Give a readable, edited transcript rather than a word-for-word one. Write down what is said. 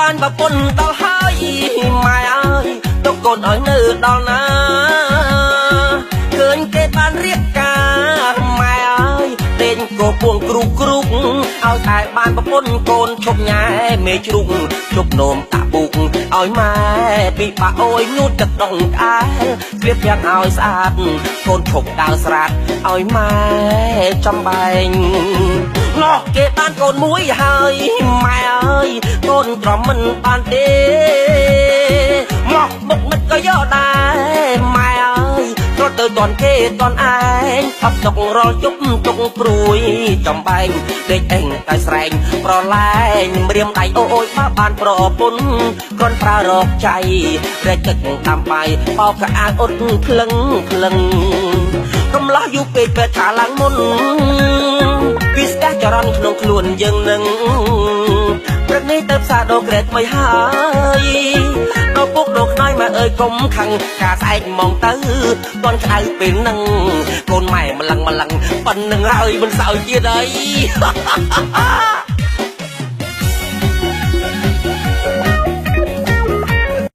បានប្រពន្ធដល់ហើយម៉ែអើយទុកកូនឲ្យនៅដល់ណាឃើញគេបានរៀបការម៉ែអើយដេញក៏ពួងគ្រូគ្រូឲ្យតែបានប្រពន្ធកូនឈប់ញ៉ែមេជ្រុកជប់នោមតាពុកឲ្យម៉ែពីបាក់អើយងូតទឹកដងក្អែលស្លៀកយ៉ាងឲ្យស្អាតកូនឈប់ដើរស្រាតឲ្យម៉ែចំបែងណោះគេបានកូនមួយហើយម៉ែអើយកូនត្រមមិនបានទេមកមុខមិនក៏យកដែរម៉ែអើយរត់ទៅតន់គេតន់ឯងអត់ទុករលជប់ទុកព្រួយចំបែងដេកអេងតែស្រែងប្រឡែងម្រាមដៃអូយបានប្រពន្ធគ្រាន់ប្រើរកចៃរែកទឹកតាមបាយបោកក្អាងអត់ភ្លឹងភ្លឹងកំឡោះយូរពេកពេកថាឡើងមុនពីស្ទះចរន្តក្នុងខ្លួនយើងនឹងព្រឹកនេះទៅផ្សារដូរក្រែតថ្មីហើយដល់ពុកដល់ខ្នើយម៉ែអើយកុំខឹងការស្អែកមកទៅតន់ក្តៅពេលហ្នឹងកូនម៉ែម្លឹងប៉ុណ្្នឹងហើយមិនសើចទៀតអី